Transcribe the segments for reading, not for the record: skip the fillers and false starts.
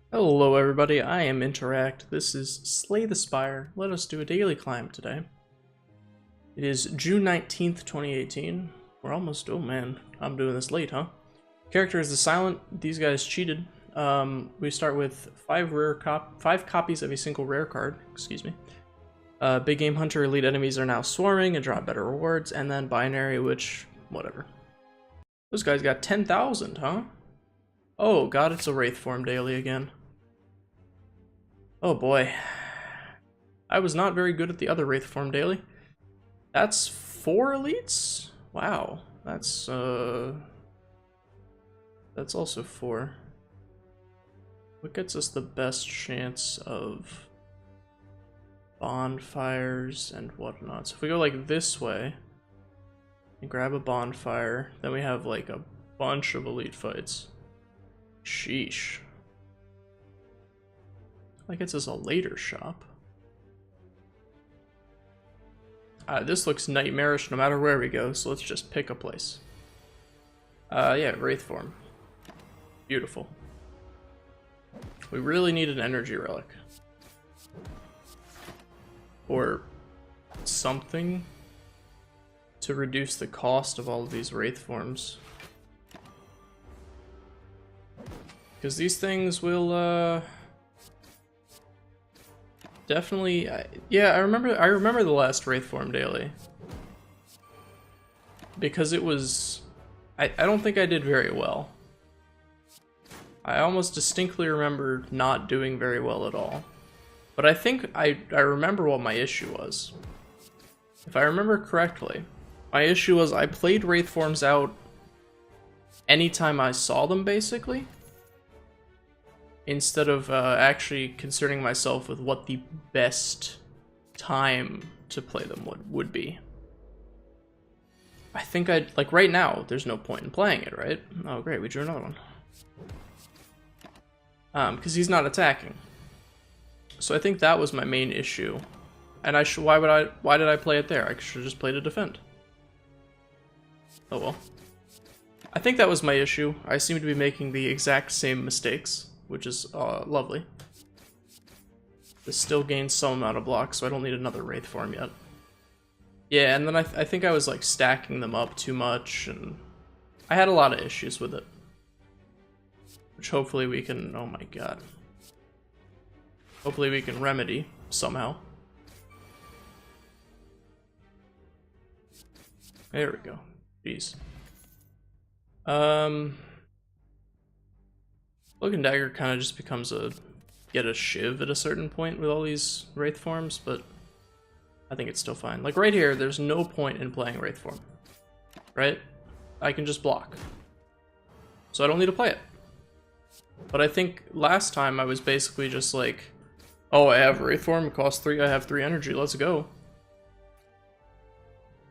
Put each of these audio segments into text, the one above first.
Hello everybody, I am Interact. This is Slay the Spire. Let us do a daily climb today. It is June 19th, 2018. We're almost, oh man, I'm doing this late, huh? Character is the Silent. These guys cheated. We start with five copies of a single rare card, excuse me. Big Game Hunter elite enemies are now swarming and drop better rewards, and then binary, which, whatever. Those guys got 10,000, huh? Oh god, it's a Wraith form daily again. Oh boy. I was not very good at the other Wraith form daily. That's 4 elites? Wow. That's also 4. What gets us the best chance of bonfires and whatnot? So if we go like this way and grab a bonfire, then we have like a bunch of elite fights. Sheesh. Like it's a later shop. This looks nightmarish no matter where we go, so let's just pick a place. Yeah, Wraith form. Beautiful. We really need an energy relic. Or something to reduce the cost of all of these Wraith forms. Because these things will, definitely, yeah, I remember the last Wraith form daily. Because it was, I don't think I did very well. I almost distinctly remember not doing very well at all. But I think I remember what my issue was. If I remember correctly, my issue was I played Wraith forms out anytime I saw them, basically. Instead of actually concerning myself with what the best time to play them would be. I think like right now, there's no point in playing it, right? Oh great, we drew another one. Because he's not attacking. So I think that was my main issue. And why did I play it there? I should have just played to defend. Oh well. I think that was my issue. I seem to be making the exact same mistakes, which is lovely. This still gains some amount of block, so I don't need another Wraith form yet. Yeah, and then I think I was like stacking them up too much, and I had a lot of issues with it. Which hopefully we can, oh my god. Hopefully we can remedy somehow. There we go. Jeez. Cloak and Dagger kind of just becomes get a shiv at a certain point with all these Wraith forms, but I think it's still fine. Like right here, there's no point in playing Wraith form, right? I can just block. So I don't need to play it. But I think last time I was basically just like, oh, I have Wraith form, it costs 3, I have 3 energy, let's go.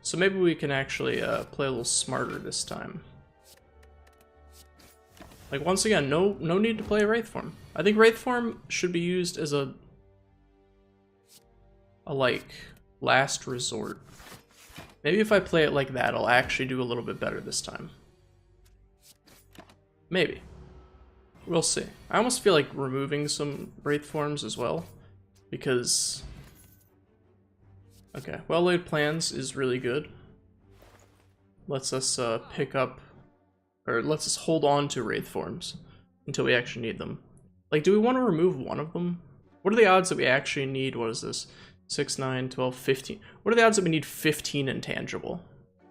So maybe we can actually play a little smarter this time. Like, once again, no need to play Wraith form. I think Wraith form should be used as a like, last resort. Maybe if I play it like that, I'll actually do a little bit better this time. Maybe. We'll see. I almost feel like removing some Wraith forms as well, because... Okay, well-laid plans is really good. Lets us pick up, or lets us hold on to Wraith forms until we actually need them. Like, do we want to remove one of them? What are the odds that we actually need, what is this? 6, 9, 12, 15. What are the odds that we need 15 intangible?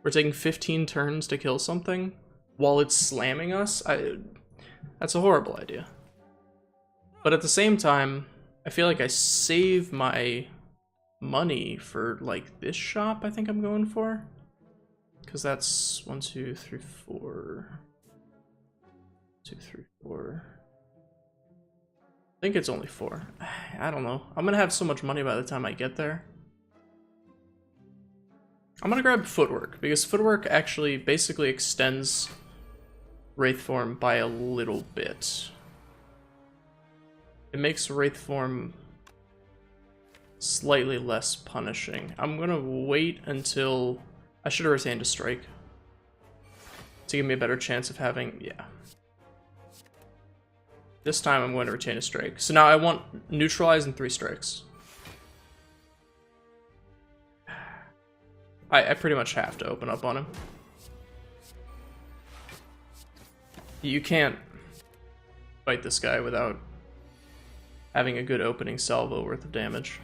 We're taking 15 turns to kill something while it's slamming us? That's a horrible idea. But at the same time, I feel like I save my money for, like, this shop I think I'm going for. Because that's 1, 2, 3, 4. 2, 3, 4. I think it's only 4. I don't know. I'm gonna have so much money by the time I get there. I'm gonna grab Footwork, because Footwork actually basically extends Wraith form by a little bit. It makes Wraith form slightly less punishing. I'm gonna wait until... I should have retained a strike to give me a better chance of having... yeah. This time I'm going to retain a strike. So now I want neutralize and 3 strikes. I pretty much have to open up on him. You can't fight this guy without having a good opening salvo worth of damage.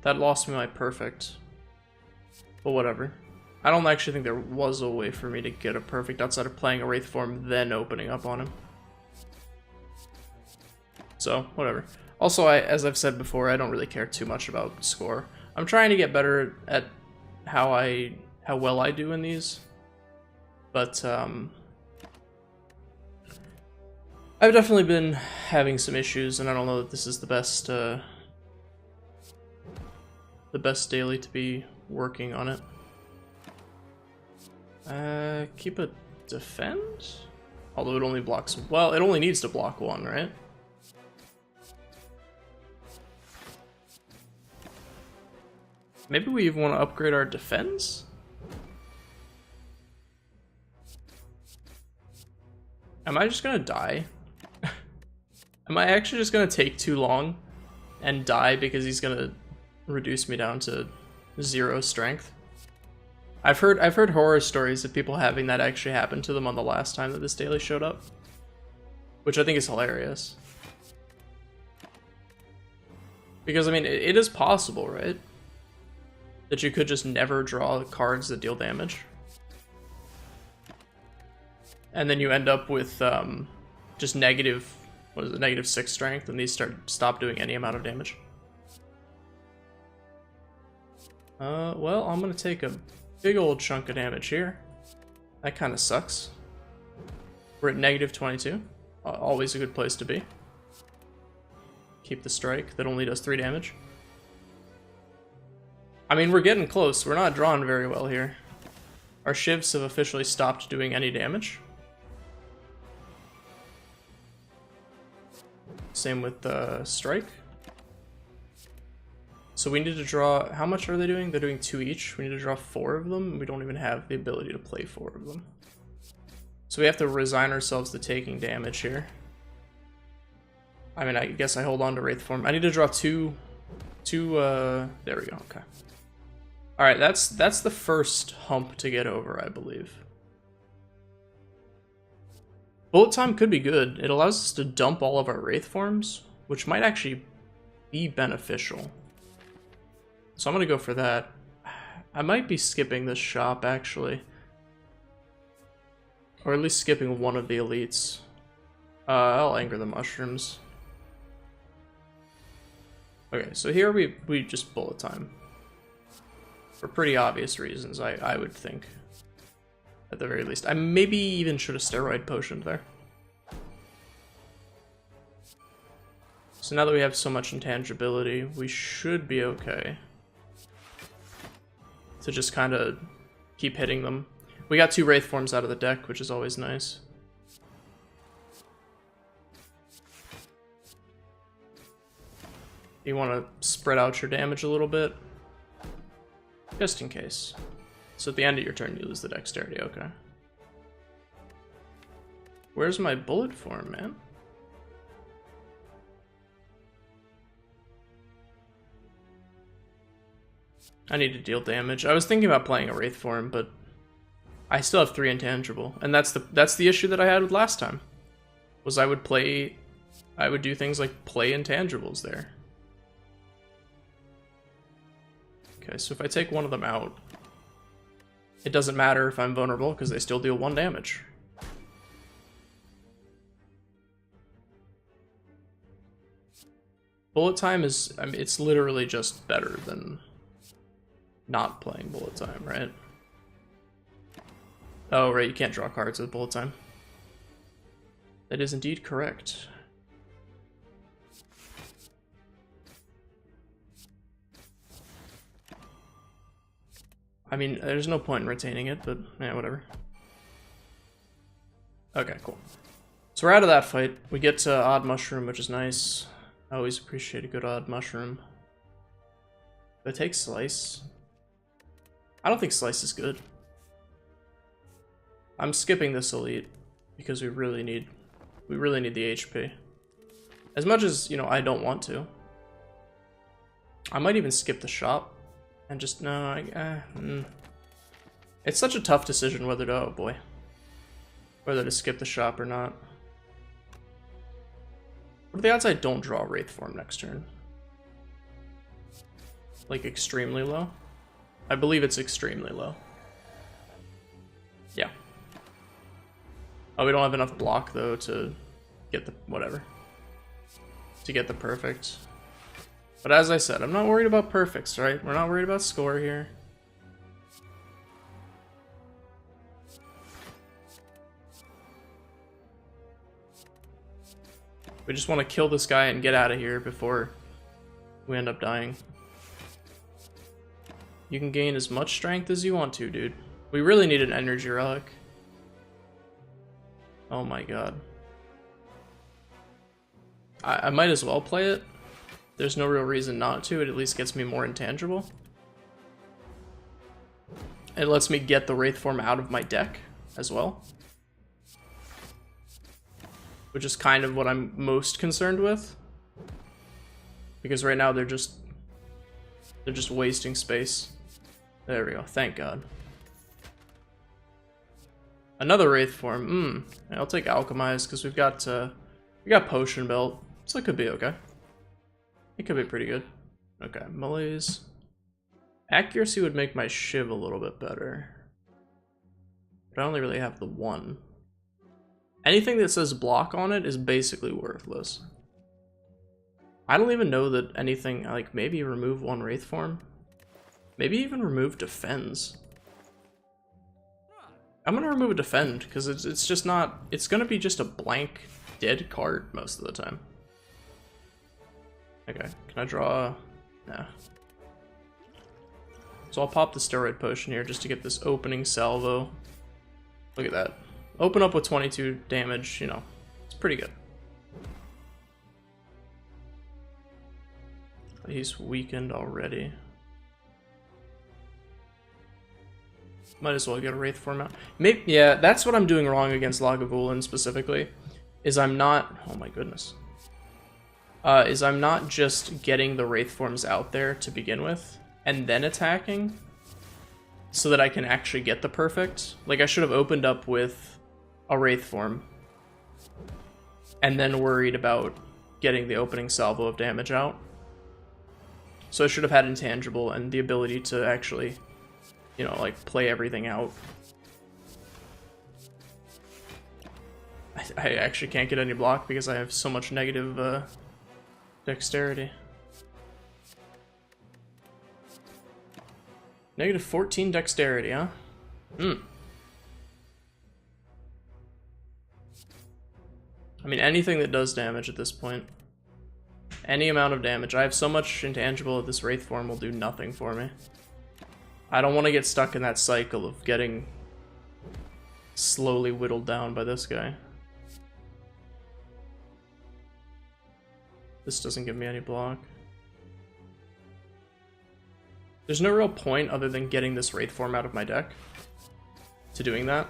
That lost me my perfect. But whatever. I don't actually think there was a way for me to get a perfect outside of playing a Wraith form, then opening up on him. So, whatever. Also, as I've said before, I don't really care too much about score. I'm trying to get better at how well I do in these. But, I've definitely been having some issues, and I don't know that this is the best daily to be working on it. Keep a defend? Although it only blocks, well, it only needs to block 1, right? Maybe we even want to upgrade our defense? Am I just gonna die? Am I actually just gonna take too long and die because he's gonna reduce me down to 0 strength? I've heard horror stories of people having that actually happen to them on the last time that this daily showed up, which I think is hilarious. Because I mean, it is possible, right? That you could just never draw cards that deal damage, and then you end up with just negative, what is it, -6 strength, and these stop doing any amount of damage. Well, I'm gonna take a big old chunk of damage here. That kind of sucks. We're at -22. Always a good place to be. Keep the strike that only does 3 damage. I mean, we're getting close. We're not drawing very well here. Our shivs have officially stopped doing any damage. Same with the strike. So we need to draw, how much are they doing? They're doing 2 each. We need to draw 4 of them. We don't even have the ability to play 4 of them. So we have to resign ourselves to taking damage here. I mean, I guess I hold on to Wraith form. I need to draw two, there we go, okay. Alright, that's the first hump to get over, I believe. Bullet time could be good. It allows us to dump all of our Wraith forms, which might actually be beneficial. So I'm gonna go for that. I might be skipping this shop, actually. Or at least skipping one of the elites. I'll anger the mushrooms. Okay, so here we just bullet time. For pretty obvious reasons, I would think. At the very least. I maybe even should have steroid potioned there. So now that we have so much intangibility, we should be okay. To just kind of keep hitting them. We got 2 Wraith forms out of the deck, which is always nice. You want to spread out your damage a little bit. Just in case. So at the end of your turn, you lose the dexterity, okay. Where's my bullet form, man? I need to deal damage. I was thinking about playing a Wraith form, but I still have 3 intangible, and that's the issue that I had with last time. Was I would do things like play intangibles there. Okay, so if I take one of them out, it doesn't matter if I'm vulnerable because they still deal 1 damage. Bullet time is, I mean, it's literally just better than not playing bullet time, right? Oh, right, you can't draw cards with bullet time. That is indeed correct. I mean, there's no point in retaining it, but yeah, whatever. Okay, cool. So we're out of that fight. We get to Odd Mushroom, which is nice. I always appreciate a good Odd Mushroom. But take Slice. I don't think Slice is good. I'm skipping this elite because we really need the HP. As much as, you know, I don't want to. I might even skip the shop and just It's such a tough decision whether to skip the shop or not. What are the odds I don't draw Wraith Form next turn? Like extremely low? I believe it's extremely low. Yeah. Oh, we don't have enough block though to get the whatever. To get the perfect. But as I said, I'm not worried about perfects, right? We're not worried about score here. We just want to kill this guy and get out of here before we end up dying. You can gain as much strength as you want to, dude. We really need an energy relic. Oh my god. I might as well play it. There's no real reason not to. It at least gets me more intangible. It lets me get the Wraith Form out of my deck as well. Which is kind of what I'm most concerned with. Because right now they're just wasting space. There we go, thank god. Another Wraith Form, I'll take Alchemize because we got Potion Belt, so it could be okay. It could be pretty good. Okay, Malaise. Accuracy would make my Shiv a little bit better. But I only really have the one. Anything that says block on it is basically worthless. I don't even know that anything, like maybe remove one Wraith Form. Maybe even remove Defends. I'm gonna remove a Defend, because it's just not, it's gonna be just a blank dead card most of the time. Okay, can I draw? Nah. So I'll pop the Steroid Potion here just to get this opening salvo. Look at that. Open up with 22 damage, you know, it's pretty good. He's weakened already. Might as well get a Wraith Form out. Maybe, yeah, that's what I'm doing wrong against Lagavulin specifically, is I'm not, oh my goodness. Is I'm not just getting the Wraith Forms out there to begin with, and then attacking, so that I can actually get the perfect. Like, I should have opened up with a Wraith Form, and then worried about getting the opening salvo of damage out. So I should have had Intangible and the ability to actually, you know, like, play everything out. I actually can't get any block because I have so much negative dexterity. Negative 14 dexterity, huh? I mean, anything that does damage at this point. Any amount of damage. I have so much intangible that this Wraith Form will do nothing for me. I don't want to get stuck in that cycle of getting slowly whittled down by this guy. This doesn't give me any block. There's no real point other than getting this Wraith Form out of my deck to doing that.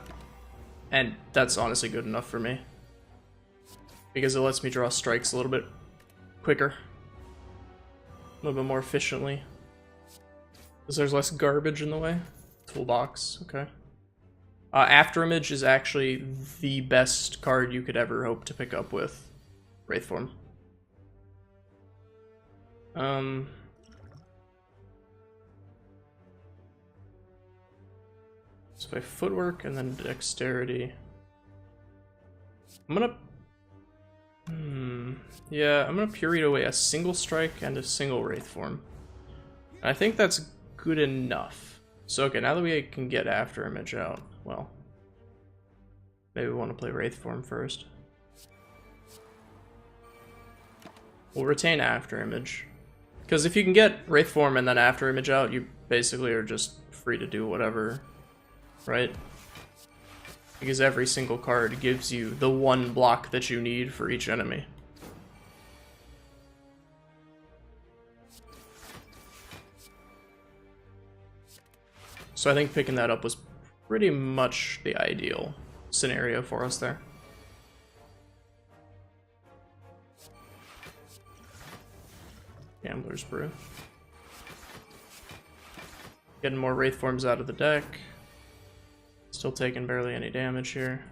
And that's honestly good enough for me. Because it lets me draw strikes a little bit quicker. A little bit more efficiently. Because there's less garbage in the way. Toolbox, okay. Afterimage is actually the best card you could ever hope to pick up with Wraith Form. So by footwork and then dexterity. I'm gonna... yeah, I'm gonna Purite away a single strike and a single Wraith Form. I think that's good enough. So okay, now that we can get Afterimage out, well, maybe we want to play Wraith Form first. We'll retain Afterimage. Because if you can get Wraith Form and then Afterimage out, you basically are just free to do whatever, right? Because every single card gives you the one block that you need for each enemy. So I think picking that up was pretty much the ideal scenario for us there. Gambler's Brew. Getting more Wraith Forms out of the deck. Still taking barely any damage here.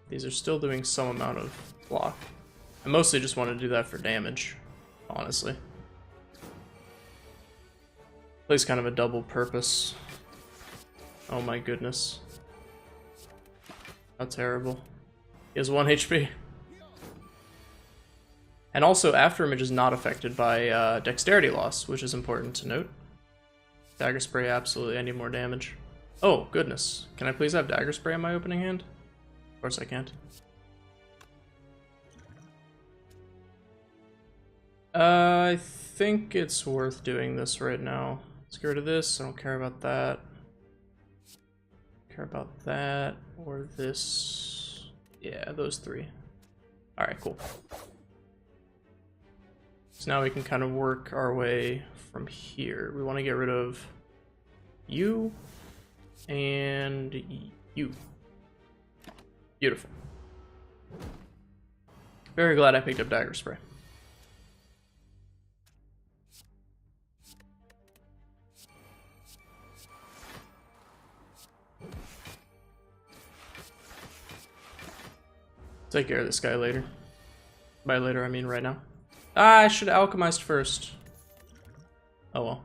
These are still doing some amount of block. I mostly just want to do that for damage, honestly. Plays kind of a double purpose. Oh my goodness. How terrible. He has 1 HP. And also, Afterimage is not affected by dexterity loss, which is important to note. Dagger Spray, absolutely, I need more damage. Oh, goodness. Can I please have Dagger Spray in my opening hand? Of course I can't. I think it's worth doing this right now. Let's get rid of this, I don't care about that. Care about that, or this. Yeah, those 3. Alright, cool. So now we can kind of work our way from here. We want to get rid of you and you. Beautiful. Very glad I picked up Dagger Spray. Take care of this guy later. By later, I mean right now. Ah, I should have alchemized first. Oh well.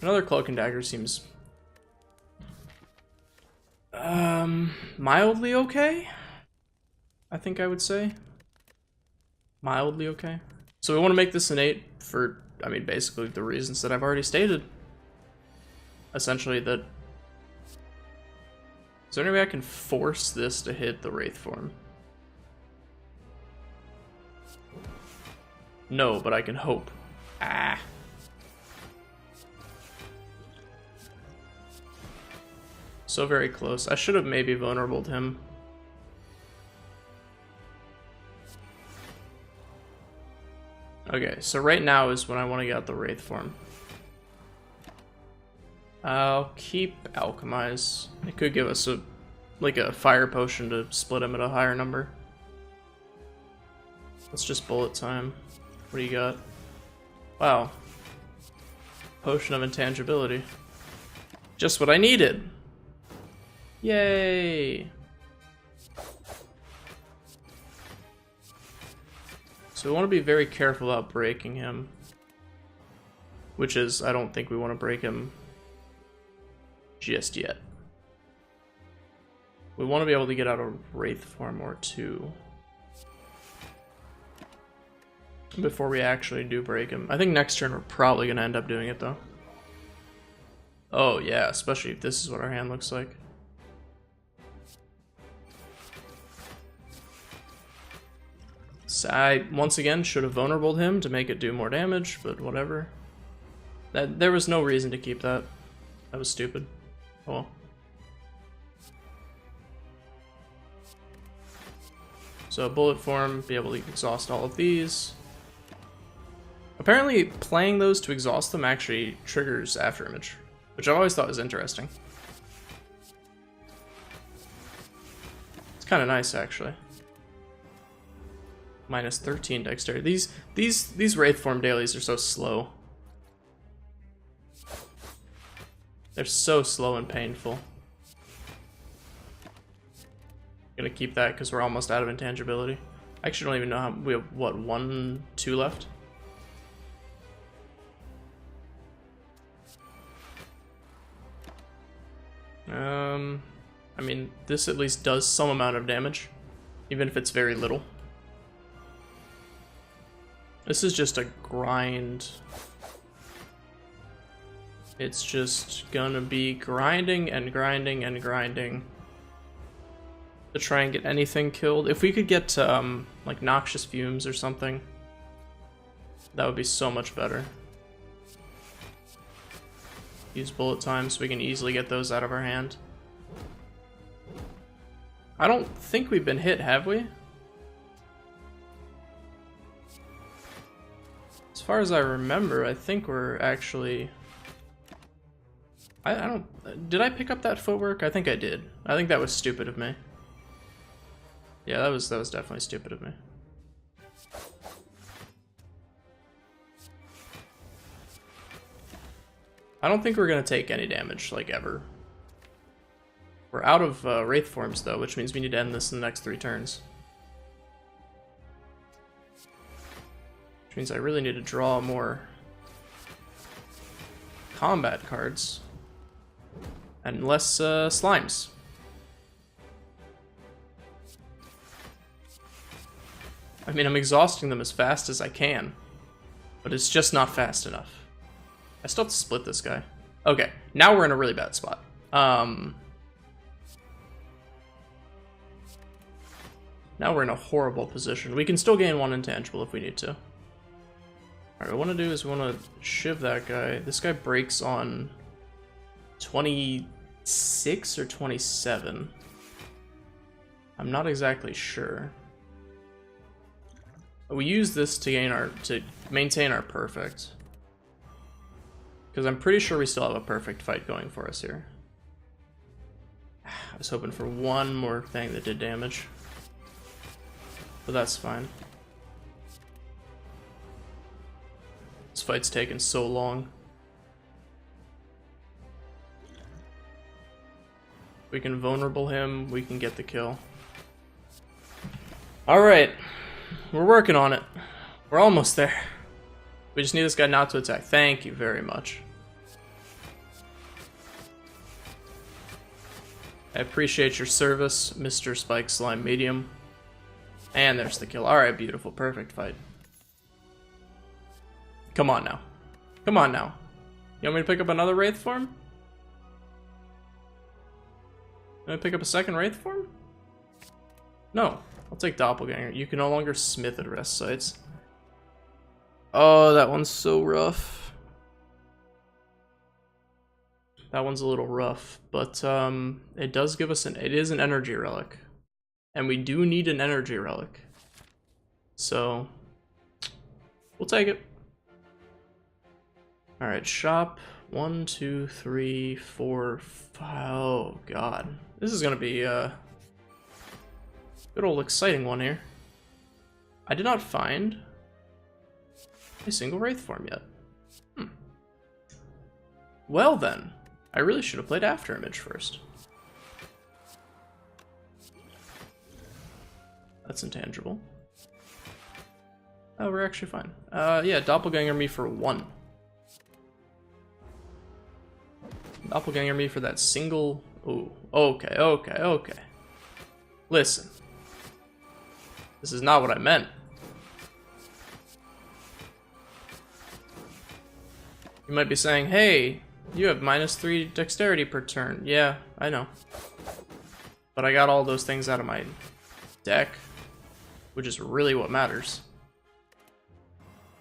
Another Cloak and Dagger seems mildly okay, I think I would say. Mildly okay. So we want to make this innate for, I mean, basically the reasons that I've already stated. Essentially that... Is there any way I can force this to hit the Wraith form? No, but I can hope. Ah. So very close. I should have maybe vulnerabled him. Okay, so right now is when I want to get out the Wraith form. I'll keep Alchemize. It could give us a fire potion to split him at a higher number. Let's just bullet time. What do you got? Wow. Potion of Intangibility. Just what I needed! Yay! So we want to be very careful about breaking him. Which is, I don't think we want to break him just yet. We want to be able to get out a Wraith form or 2 before we actually do break him. I think next turn we're probably going to end up doing it though. Oh yeah, especially if this is what our hand looks like. So I, once again, should have vulnerabled him to make it do more damage, but whatever. There was no reason to keep that. That was stupid. Oh well. So bullet form, be able to exhaust all of these. Apparently playing those to exhaust them actually triggers Afterimage, which I always thought was interesting. It's kind of nice actually. Minus 13 dexterity. These Wraith form dailies are so slow. They're so slow and painful. Gonna keep that because we're almost out of intangibility. I actually don't even know how we have what, 1, 2 left. I mean, this at least does some amount of damage, even if it's very little. This is just a grind. It's just gonna be grinding and grinding and grinding to try and get anything killed. If we could get like Noxious Fumes or something, that would be so much better. Use bullet time so we can easily get those out of our hand. I don't think we've been hit, have we? As far as I remember, I think we're actually... I don't... Did I pick up that footwork? I think I did. I think that was stupid of me. Yeah, that was definitely stupid of me. I don't think we're gonna take any damage, like, ever. We're out of Wraith forms, though, which means we need to end this in the next 3 turns. Which means I really need to draw more combat cards and less slimes. I mean, I'm exhausting them as fast as I can, but it's just not fast enough. I still have to split this guy. Okay, now we're in a really bad spot. Now we're in a horrible position. We can still gain 1 intangible if we need to. Alright, what we want to do is we want to shiv that guy. This guy breaks on 26 or 27. I'm not exactly sure. We use this to maintain our perfect. Because I'm pretty sure we still have a perfect fight going for us here. I was hoping for one more thing that did damage. But that's fine. This fight's taken so long. We can vulnerable him, we can get the kill. Alright. We're working on it. We're almost there. We just need this guy not to attack. Thank you very much. I appreciate your service, Mr. Spike Slime Medium. And there's the kill. Alright, beautiful. Perfect fight. Come on now. Come on now. You want me to pick up another Wraith form? You want me to pick up a second Wraith form? No. I'll take Doppelganger. You can no longer smith at rest sites. Oh, that one's so rough. That one's a little rough, but it does give us it is an energy relic. And we do need an energy relic. So we'll take it. Alright, shop 1, 2, 3, 4, 5. Oh god. This is gonna be good old exciting one here. I did not find a single Wraith form yet. Well then, I really should have played After Image first. That's intangible. Oh, we're actually fine. Yeah, Doppelganger me for 1. Doppelganger me for that single... Ooh, okay. Listen. This is not what I meant. You might be saying, hey, you have -3 dexterity per turn. Yeah, I know. But I got all those things out of my deck, which is really what matters.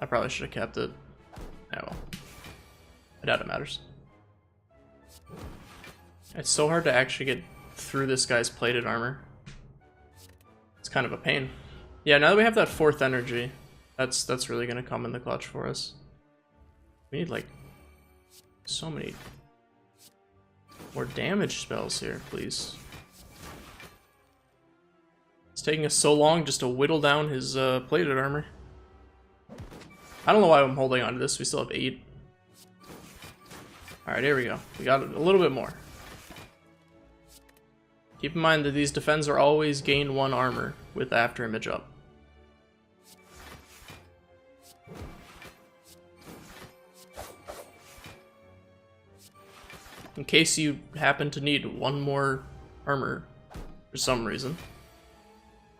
I probably should have kept it. Oh well. I doubt it matters. It's so hard to actually get through this guy's plated armor. It's kind of a pain. Yeah, now that we have that 4th energy, that's really gonna come in the clutch for us. We need like so many more damage spells here, please. It's taking us so long just to whittle down his plated armor. I don't know why I'm holding on to this. We still have 8. Alright, here we go. We got a little bit more. Keep in mind that these defends are always gain 1 armor with After Image up. In case you happen to need 1 more armor for some reason.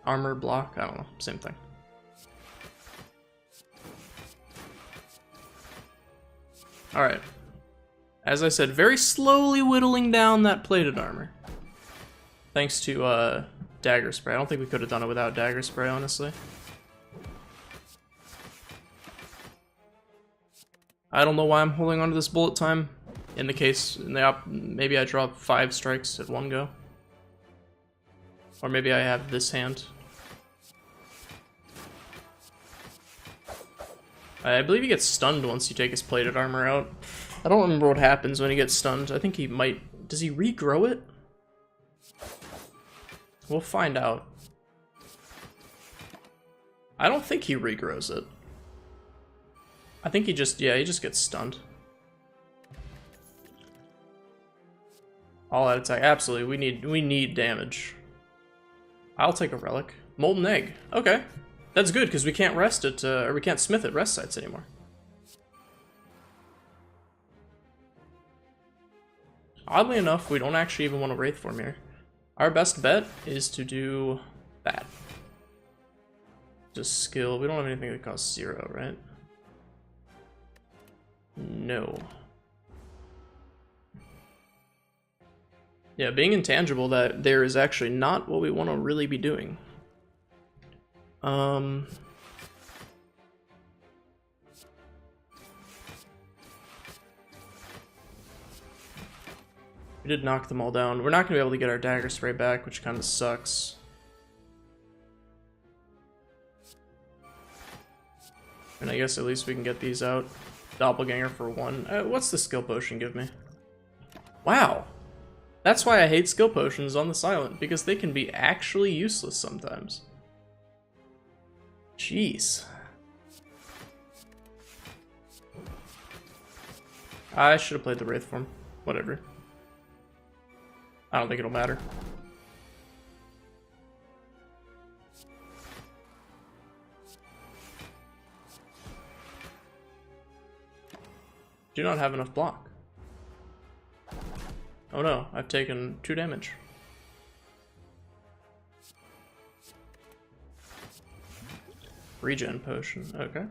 Armor block, I don't know, same thing. Alright. As I said, very slowly whittling down that plated armor. Thanks to Dagger Spray. I don't think we could have done it without Dagger Spray, honestly. I don't know why I'm holding on to this bullet time. In the case, maybe I draw 5 strikes at one go. Or maybe I have this hand. I believe he gets stunned once you take his plated armor out. I don't remember what happens when he gets stunned. I think he might... Does he regrow it? We'll find out. I don't think he regrows it. I think he just... Yeah, he just gets stunned. All out attack. Absolutely. We need damage. I'll take a relic. Molten egg. Okay. That's good because we can't rest it, or we can't smith at rest sites anymore. Oddly enough, we don't actually even want to Wraith Form here. Our best bet is to do that. Just skill. We don't have anything that costs 0, right? No. Yeah, being intangible that there is actually not what we want to really be doing. We did knock them all down. We're not going to be able to get our dagger spray back, which kind of sucks. And I guess at least we can get these out. Doppelganger for 1. What's the skill potion give me? Wow. That's why I hate skill potions on the silent, because they can be actually useless sometimes. Jeez. I should have played the Wraith form. Whatever. I don't think it'll matter. Do not have enough block. Oh no, I've taken 2 damage. Regen potion, okay.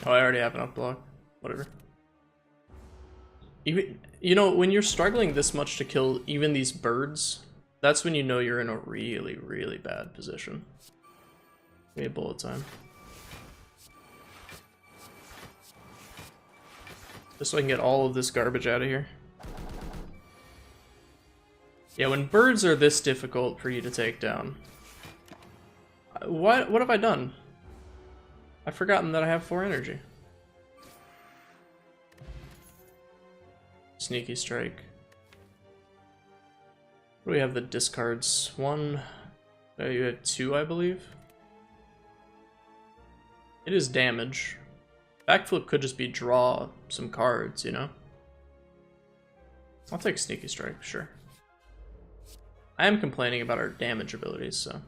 Oh, I already have enough block. Whatever. Even, you know, when you're struggling this much to kill even these birds, that's when you know you're in a really, really bad position. We have bullet time. Just so I can get all of this garbage out of here. Yeah, when birds are this difficult for you to take down. What have I done? I've forgotten that I have 4 energy. Sneaky strike. What do we have the discards? 1. You have 2, I believe. It is damage. Backflip could just be draw some cards, you know? I'll take sneaky strike, sure. I am complaining about our damage abilities, so.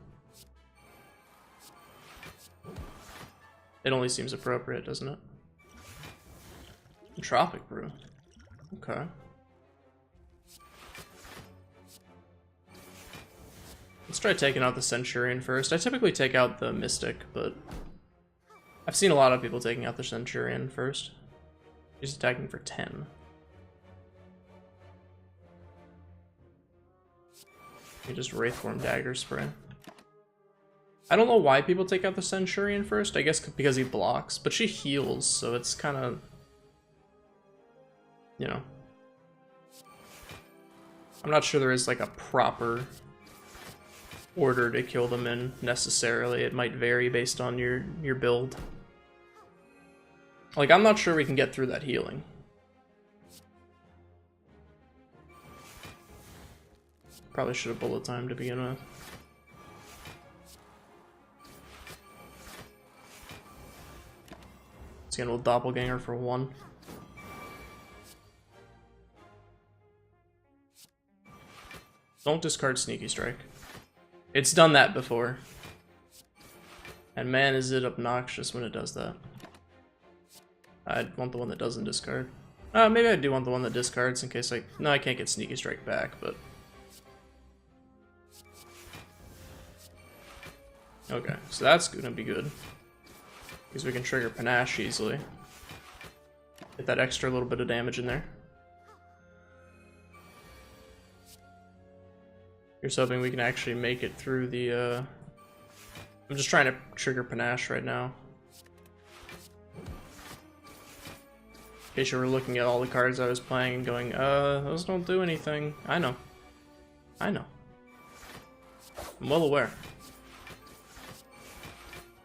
It only seems appropriate, doesn't it? Tropic Brew. Okay. Let's try taking out the Centurion first. I typically take out the Mystic, but I've seen a lot of people taking out the Centurion first. He's attacking for 10. You just Wraith Form Dagger Spray. I don't know why people take out the Centurion first. I guess because he blocks, but she heals, so it's kind of, you know. I'm not sure there is like a proper order to kill them in necessarily. It might vary based on your build. Like, I'm not sure we can get through that healing. Probably should have bullet time to begin with. Let's get a little doppelganger for 1. Don't discard sneaky strike. It's done that before. And man, is it obnoxious when it does that. I want the one that doesn't discard. Maybe I do want the one that discards in case no, I can't get sneaky strike back, but. Okay, so that's gonna be good. Because we can trigger Panache easily. Get that extra little bit of damage in there. Here's hoping we can actually make it through the, I'm just trying to trigger Panache right now. In case you were looking at all the cards I was playing and going, those don't do anything. I know. I know. I'm well aware.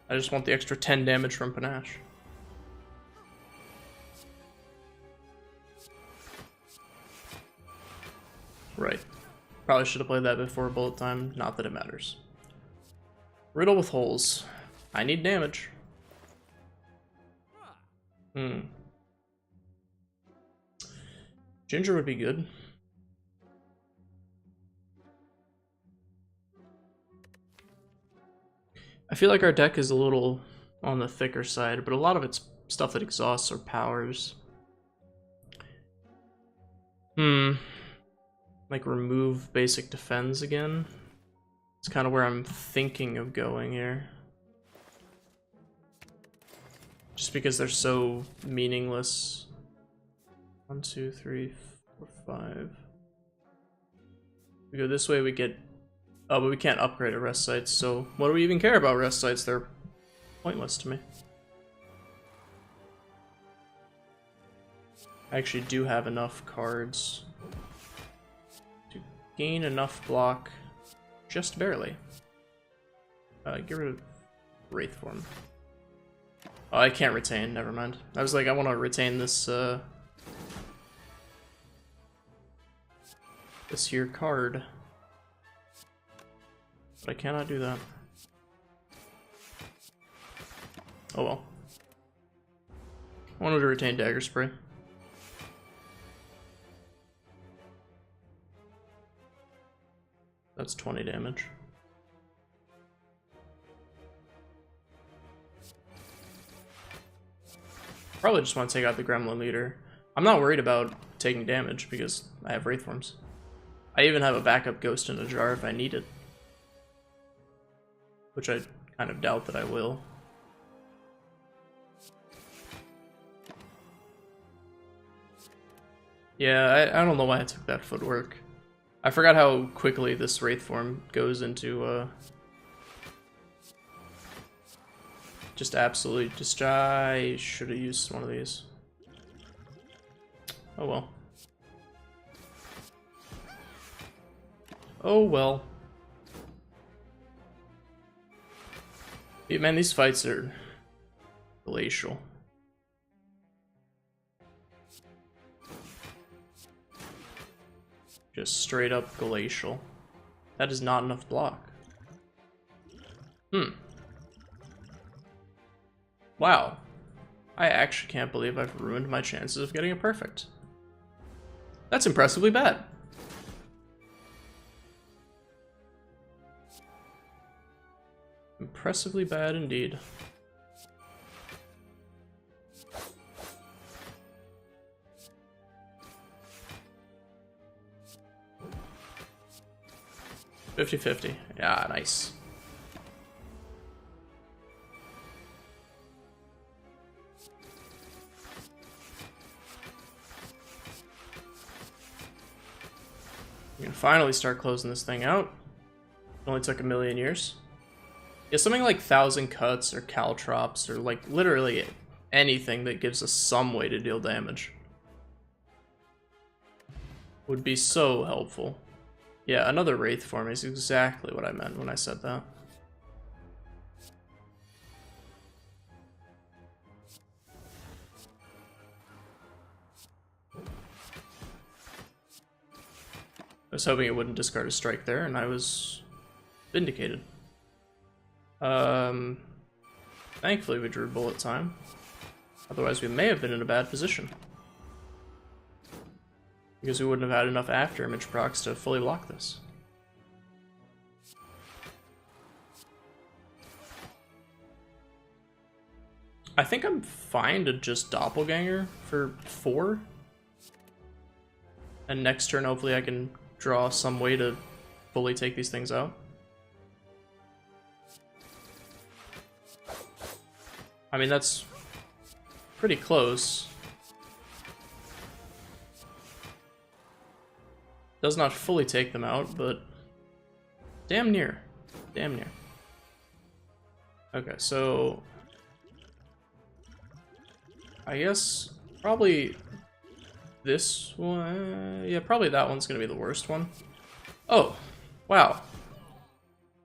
I just want the extra 10 damage from Panache. Right. Probably should have played that before bullet time, not that it matters. Riddle with holes. I need damage. Hmm. Ginger would be good. I feel like our deck is a little on the thicker side, but a lot of it's stuff that exhausts or powers. Like remove basic defense again. It's kind of where I'm thinking of going here. Just because they're so meaningless. 1, 2, 3, 4, 5. We go this way, we get... Oh, but we can't upgrade at rest sites, so what do we even care about rest sites? They're pointless to me. I actually do have enough cards to gain enough block, just barely. Get rid of Wraith Form. Oh, I can't retain, never mind. I was like, I want to retain this, this here card. But I cannot do that. Oh well. I wanted to retain Dagger Spray. That's 20 damage. Probably just want to take out the Gremlin Leader. I'm not worried about taking damage because I have Wraith Forms. I even have a backup Ghost in a Jar if I need it. Which I kind of doubt that I will. Yeah, I don't know why I took that footwork. I forgot how quickly this Wraith Form goes into, just absolutely just I should have used one of these. Oh well. Oh well. Yeah, man, these fights are glacial. Just straight up glacial. That is not enough block. Wow. I actually can't believe I've ruined my chances of getting a perfect. That's impressively bad. Impressively bad indeed. $50-50. Yeah, nice. We can finally start closing this thing out. It only took 1,000,000 years. Yeah, something like 1,000 Cuts or Caltrops or like literally anything that gives us some way to deal damage would be so helpful. Yeah, another Wraith Form is exactly what I meant when I said that. I was hoping it wouldn't discard a strike there, and I was vindicated. Thankfully we drew bullet time. Otherwise we may have been in a bad position. Because we wouldn't have had enough after image procs to fully block this. I think I'm fine to just Doppelganger for 4. And next turn hopefully I can draw some way to fully take these things out. I mean, that's pretty close. Does not fully take them out, but damn near. Damn near. Okay, so I guess probably this one. Yeah, probably that one's gonna be the worst one. Oh, wow.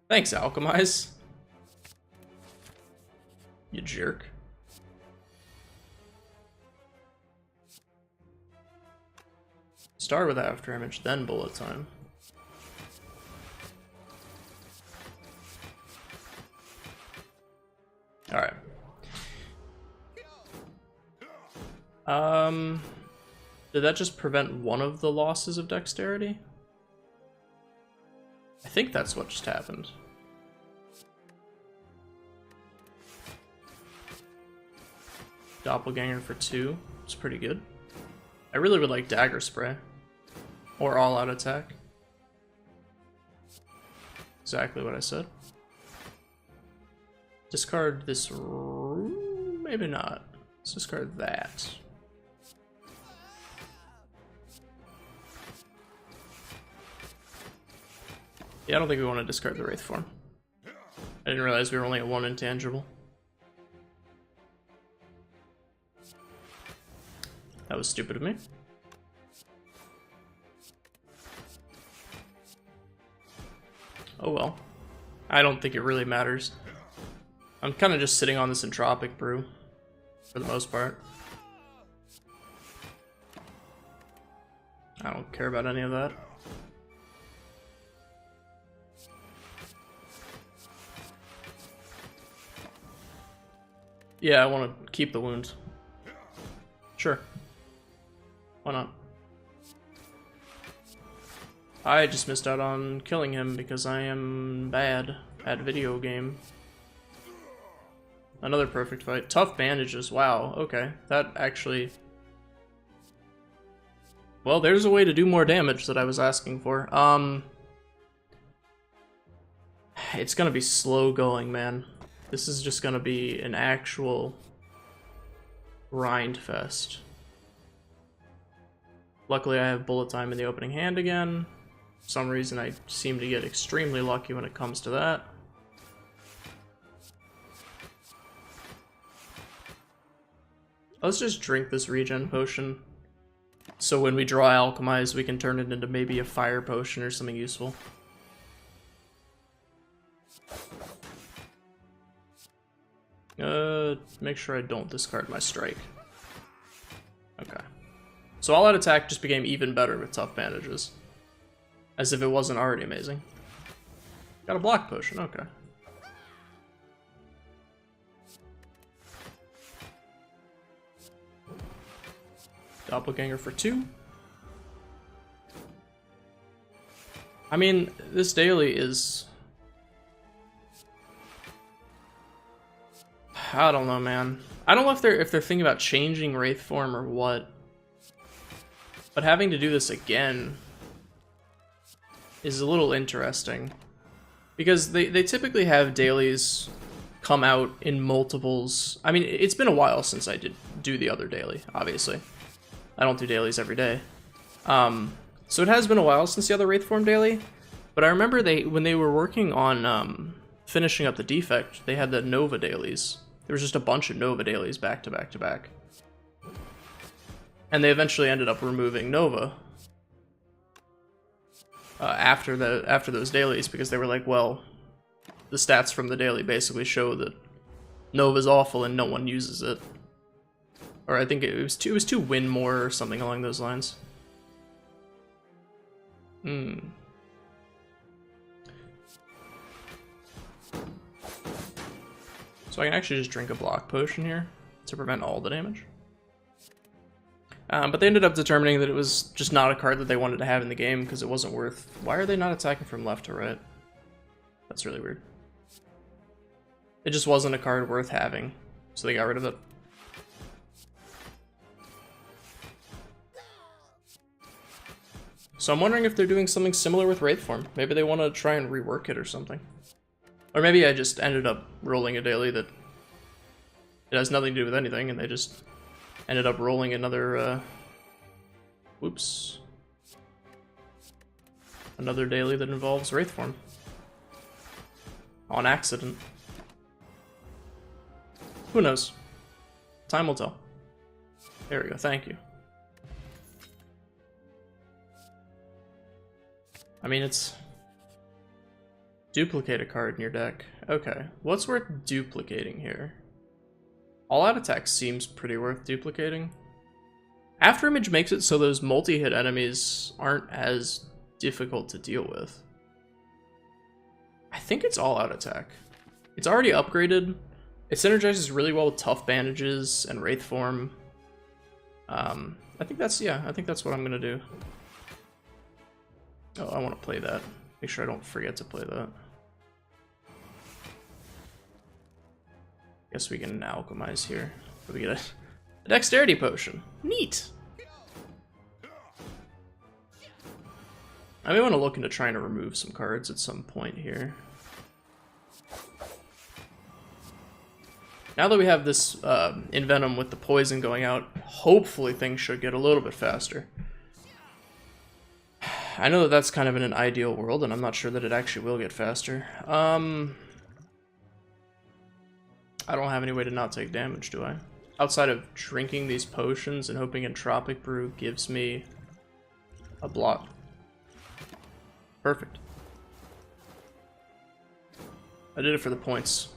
Thanks, Alchemize. You jerk. Start with after image, then bullet time. Alright. Did that just prevent one of the losses of dexterity? I think that's what just happened. Doppelganger for 2. It's pretty good. I really would like Dagger Spray. Or all-out attack. Exactly what I said. Discard this... maybe not. Let's discard that. Yeah, I don't think we want to discard the Wraith form. I didn't realize we were only at 1 intangible. That was stupid of me. Oh well. I don't think it really matters. I'm kind of just sitting on this Entropic Brew, for the most part. I don't care about any of that. Yeah, I want to keep the wound. Sure. Why not? I just missed out on killing him because I am bad at video game. Another perfect fight. Tough bandages. Wow. Okay. That actually... well, there's a way to do more damage that I was asking for. It's gonna be slow going, man. This is just gonna be an actual grind fest. Luckily, I have bullet time in the opening hand again. For some reason, I seem to get extremely lucky when it comes to that. Let's just drink this regen potion. So when we draw Alchemize, we can turn it into maybe a fire potion or something useful. Make sure I don't discard my strike. Okay. So all-out attack just became even better with tough bandages. As if it wasn't already amazing. Got a block potion, okay. Doppelganger for 2. I mean, this daily is... I don't know, man. I don't know if they're thinking about changing Wraith form or what. But having to do this again is a little interesting. Because they typically have dailies come out in multiples. I mean, it's been a while since I did do the other daily, obviously. I don't do dailies every day. So it has been a while since the other Wraith form daily. But I remember when they were working on finishing up the Defect, they had the Nova dailies. There was just a bunch of Nova dailies back to back to back. And they eventually ended up removing Nova after those dailies because they were like, well, the stats from the daily basically show that Nova's awful and no one uses it. Or I think it was to win more or something along those lines. So I can actually just drink a block potion here to prevent all the damage. But they ended up determining that it was just not a card that they wanted to have in the game because it wasn't worth... Why are they not attacking from left to right? That's really weird. It just wasn't a card worth having, so they got rid of it. So I'm wondering if they're doing something similar with Wraith form. Maybe they want to try and rework it or something. Or maybe I just ended up rolling a daily that it has nothing to do with anything, and they just ended up rolling another, whoops. Another daily that involves Wraith form. On accident. Who knows? Time will tell. There we go, thank you. I mean, it's... Duplicate a card in your deck. Okay, what's worth duplicating here? All-out attack seems pretty worth duplicating. Afterimage makes it so those multi-hit enemies aren't as difficult to deal with. I think it's all-out attack. It's already upgraded. It synergizes really well with tough bandages and Wraith form. I think that's, yeah, I think that's what I'm gonna do. Oh, I want to play that. Make sure I don't forget to play that. Guess we can alchemize here. We get a dexterity potion. Neat! I may want to look into trying to remove some cards at some point here. Now that we have this Envenom with the poison going out, hopefully things should get a little bit faster. I know that that's kind of in an ideal world, and I'm not sure that it actually will get faster. I don't have any way to not take damage, do I? Outside of drinking these potions and hoping Entropic Brew gives me a block. Perfect. I did it for the points.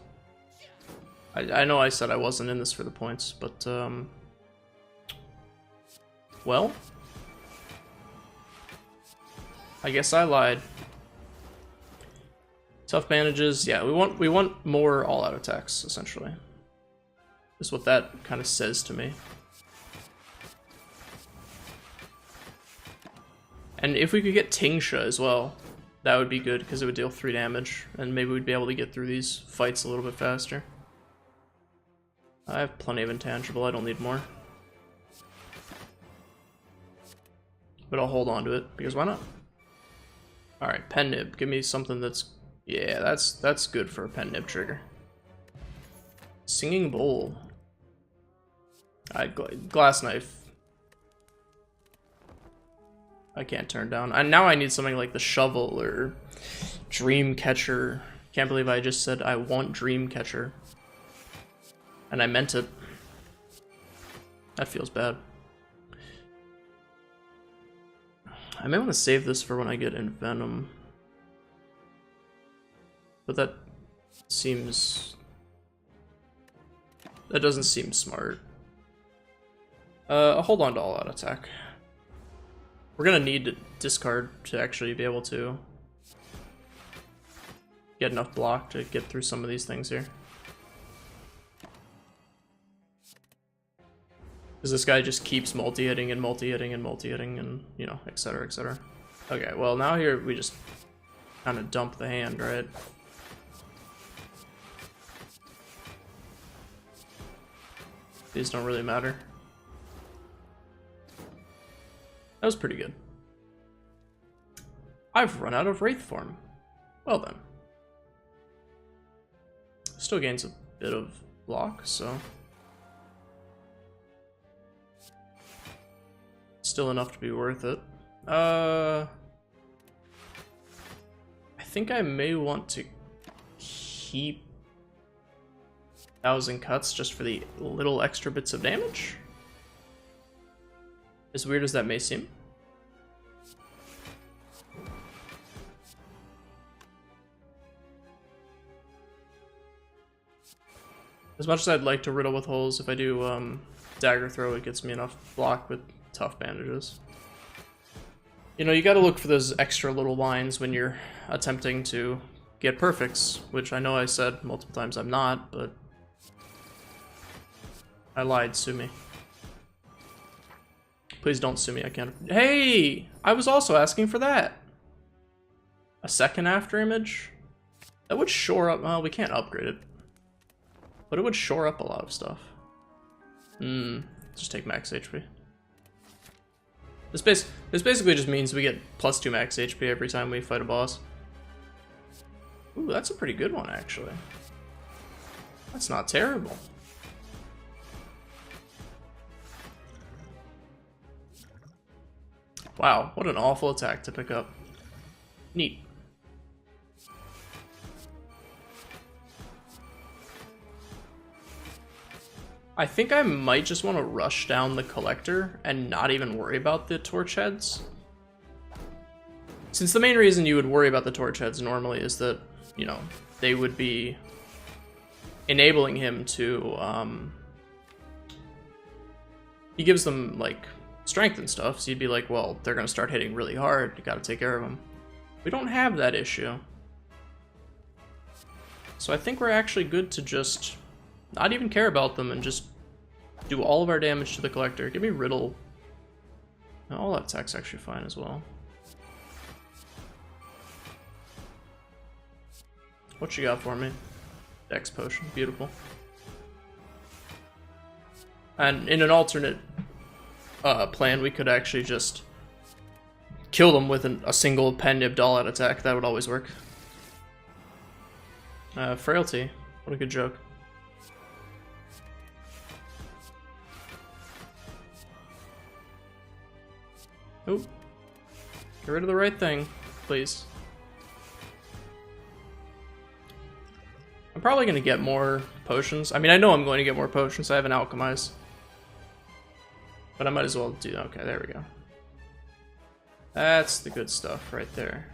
I know I said I wasn't in this for the points, but, well, I guess I lied. Tough bandages, yeah, we want more all-out attacks, essentially. Is what that kind of says to me. And if we could get Tingsha as well, that would be good, because it would deal 3 damage, and maybe we'd be able to get through these fights a little bit faster. I have plenty of intangible, I don't need more. But I'll hold on to it, because why not? Alright, pen nib, give me something that's... yeah, that's good for a pen nib trigger. Singing bowl. Glass knife. I can't turn down. And now I need something like the shovel or dream catcher. Can't believe I just said I want dream catcher. And I meant it. That feels bad. I may want to save this for when I get Envenom. But that seems... that doesn't seem smart. I'll hold on to all-out attack. We're gonna need to discard to actually be able to get enough block to get through some of these things here. Because this guy just keeps multi-hitting and multi-hitting and multi-hitting and, you know, etc, etc. Okay, well now here we just kind of dump the hand, right? These don't really matter. That was pretty good. I've run out of Wraith form. Well then. Still gains a bit of block, so... still enough to be worth it. I think I may want to keep 1,000 cuts just for the little extra bits of damage. As weird as that may seem. As much as I'd like to riddle with holes, if I do dagger throw, it gets me enough block with tough bandages. You know, you gotta look for those extra little lines when you're attempting to get perfects, which I know I said multiple times I'm not, but I lied, sue me. Please don't sue me, I can't. Hey! I was also asking for that! A second after image? That would shore up, well, we can't upgrade it. But it would shore up a lot of stuff. Just take max HP. This basically just means we get +2 max HP every time we fight a boss. Ooh, that's a pretty good one, actually. That's not terrible. Wow, what an awful attack to pick up. Neat. I think I might just want to rush down the collector and not even worry about the torch heads. Since the main reason you would worry about the torch heads normally is that, you know, they would be enabling him to, he gives them, like, strength and stuff, so you'd be like, well, they're gonna start hitting really hard, you gotta take care of them. We don't have that issue. So I think we're actually good to just not even care about them and just Do all of our damage to the collector. Give me riddle. No, all that attack's actually fine as well. What you got for me? Dex potion. Beautiful. And in an alternate plan, we could actually just kill them with a single pen nib doll out attack. That would always work. Frailty. What a good joke. Oop. Get rid of the right thing, please. I'm probably going to get more potions. I mean, I know I'm going to get more potions. I haven't alchemized. But I might as well do... Okay, there we go. That's the good stuff right there.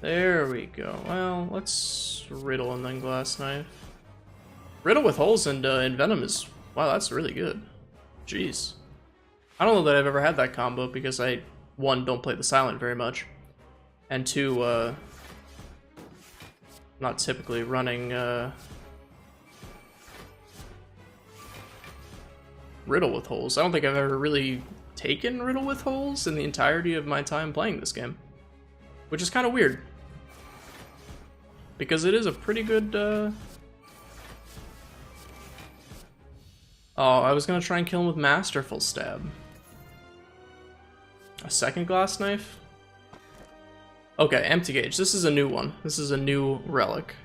There we go. Well, let's riddle and then glass knife. Riddle with holes and venom is... Wow, that's really good. Jeez. I don't know that I've ever had that combo because I, one, don't play the silent very much. And two, not typically running riddle with holes. I don't think I've ever really taken riddle with holes in the entirety of my time playing this game. Which is kind of weird. Because it is a pretty good... Oh, I was gonna try and kill him with Masterful Stab. A second glass knife? Okay, empty gauge. This is a new one. This is a new relic.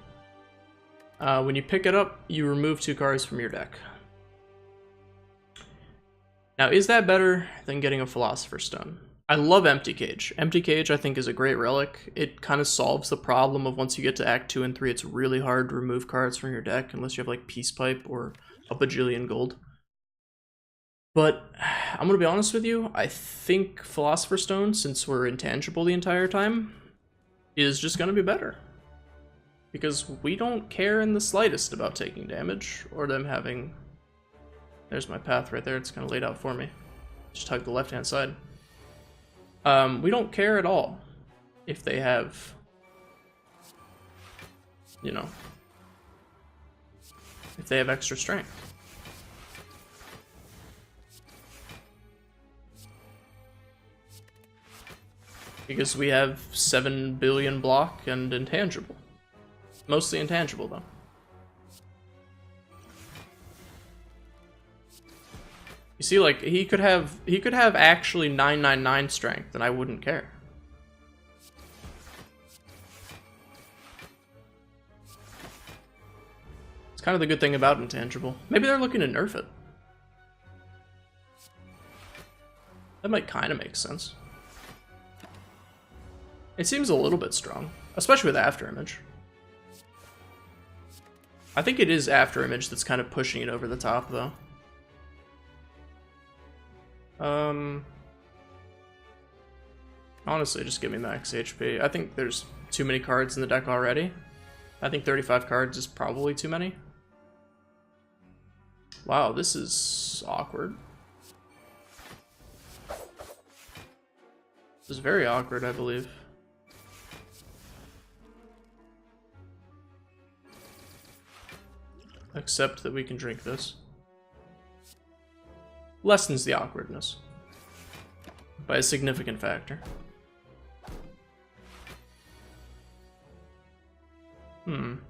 When you pick it up, you remove 2 cards from your deck. Now, is that better than getting a Philosopher's Stone? I love Empty Cage. Empty Cage, I think, is a great relic. It kind of solves the problem of once you get to Act 2 and 3, it's really hard to remove cards from your deck unless you have, like, Peace Pipe or a bajillion gold. But I'm going to be honest with you, I think Philosopher's Stone, since we're intangible the entire time, is just going to be better. Because we don't care in the slightest about taking damage, or them having... There's my path right there, it's kind of laid out for me. Just hug the left-hand side. We don't care at all if they have, you know, if they have extra strength. Because we have 7 billion block and intangible. Mostly intangible, though. You see, like, he could have actually 999 strength, and I wouldn't care. It's kind of the good thing about intangible. Maybe they're looking to nerf it. That might kind of make sense. It seems a little bit strong, especially with Afterimage. I think it is Afterimage that's kind of pushing it over the top, though. Honestly, just give me max HP. I think there's too many cards in the deck already. I think 35 cards is probably too many. Wow, this is awkward. This is very awkward, I believe. Except that we can drink this. Lessens the awkwardness by a significant factor. Am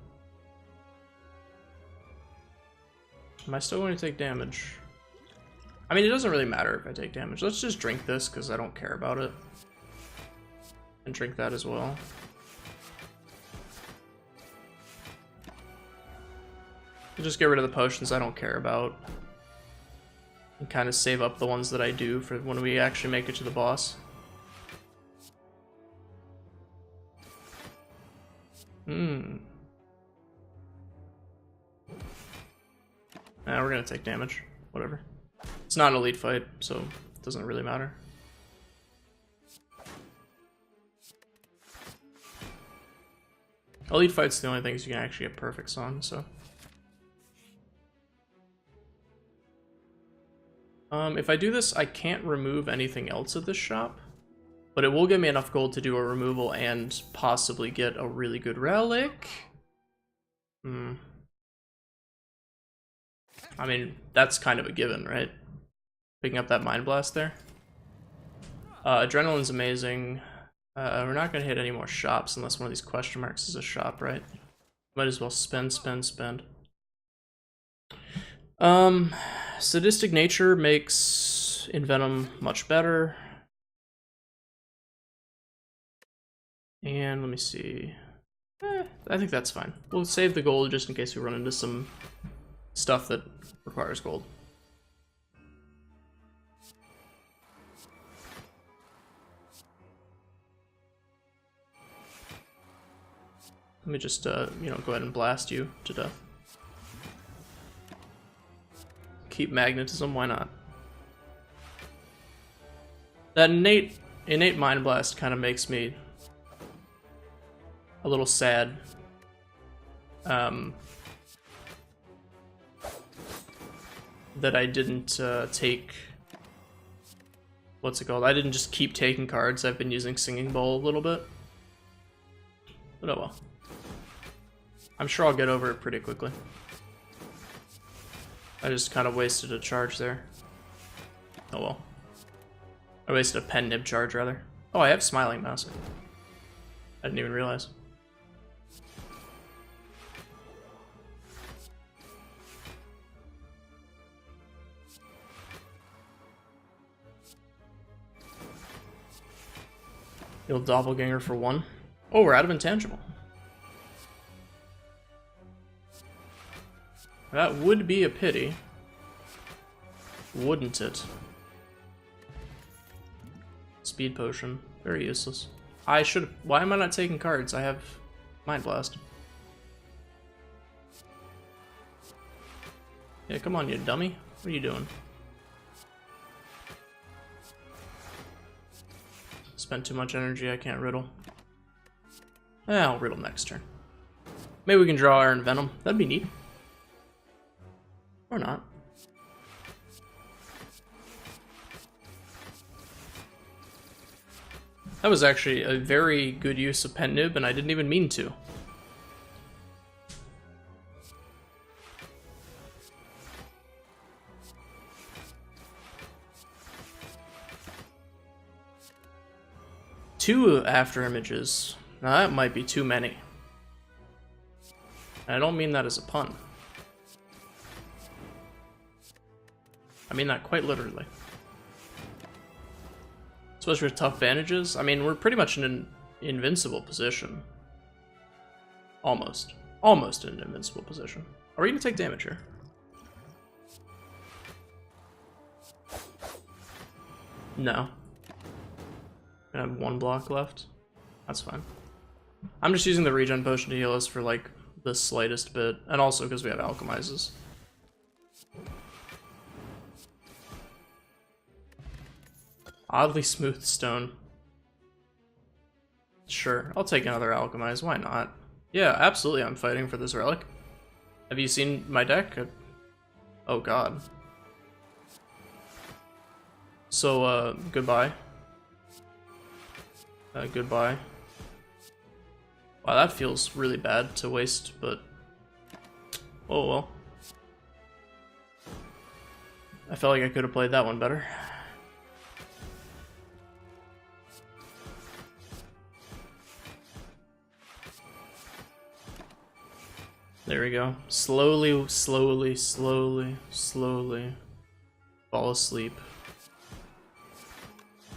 I still going to take damage? I mean, it doesn't really matter if I take damage. Let's just drink this because I don't care about it. And drink that as well. I'll just get rid of the potions I don't care about. And kind of save up the ones that I do for when we actually make it to the boss. Nah, we're gonna take damage. Whatever. It's not an elite fight, so it doesn't really matter. Elite fight's the only things you can actually get perfects on, so. If I do this, I can't remove anything else at this shop, but it will give me enough gold to do a removal and possibly get a really good relic. I mean, that's kind of a given, right? Picking up that Mind Blast there. Adrenaline's amazing. We're not gonna hit any more shops unless one of these question marks is a shop, right? Might as well spend. Sadistic Nature makes Envenom much better. And let me see. I think that's fine. We'll save the gold just in case we run into some stuff that requires gold. Let me just, you know, go ahead and blast you to death. Keep magnetism, why not? That innate Mind Blast kind of makes me a little sad. That I didn't take... What's it called? I didn't just keep taking cards. I've been using Singing Bowl a little bit. But oh well. I'm sure I'll get over it pretty quickly. I just kind of wasted a charge there. Oh well. I wasted a pen nib charge, rather. Oh, I have Smiling Mask. I didn't even realize. You'll Doppelganger for 1. Oh, we're out of Intangible. That would be a pity. Wouldn't it? Speed Potion. Very useless. I should... Why am I not taking cards? I have Mind Blast. Yeah, come on, you dummy. What are you doing? Spent too much energy, I can't riddle. I'll riddle next turn. Maybe we can draw Iron Venom. That'd be neat. Or not. That was actually a very good use of Pen Nib, and I didn't even mean to. Two after images. Now that might be too many. And I don't mean that as a pun. I mean that quite literally. Especially with tough bandages. I mean, we're pretty much in an invincible position. Almost. Almost in an invincible position. Are we gonna take damage here? No. I have 1 block left. That's fine. I'm just using the regen potion to heal us for like the slightest bit, and also because we have alchemizes. Oddly smooth stone. Sure, I'll take another alchemize. Why not? Yeah, absolutely. I'm fighting for this relic. Have you seen my deck? Oh god. So goodbye. Goodbye. Wow, that feels really bad to waste, but... Oh well. I felt like I could have played that one better. There we go. Slowly, slowly, slowly, slowly fall asleep.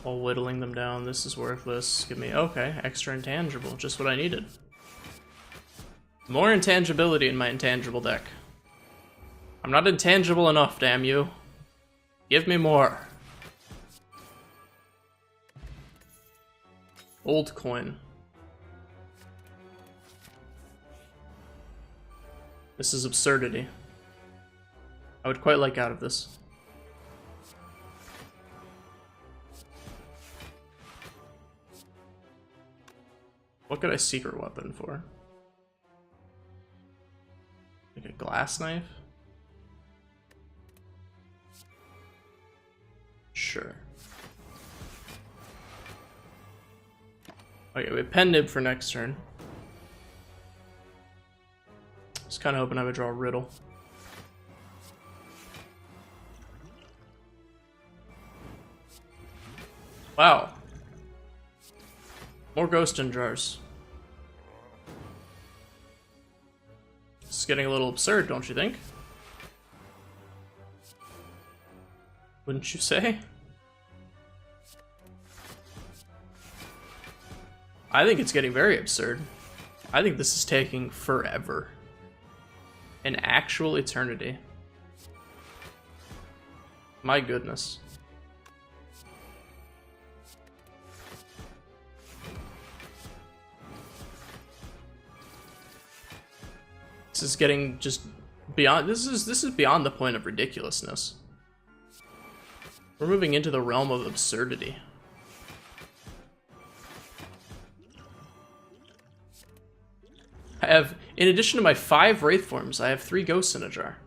While whittling them down. This is worthless. Give me... Okay, extra intangible. Just what I needed. More intangibility in my intangible deck. I'm not intangible enough, damn you. Give me more. Old coin. This is absurdity. I would quite like out of this. What could I secret weapon for? Like a glass knife? Sure. Okay, we have Pen Nib for next turn. Just kind of hoping I would draw a riddle. Wow. More ghost in jars. This is getting a little absurd, don't you think? Wouldn't you say? I think it's getting very absurd. I think this is taking forever. An actual eternity. My goodness. This is getting just beyond, this is beyond the point of ridiculousness. We're moving into the realm of absurdity. I have, in addition to my 5 wraith forms, I have 3 ghosts in a jar.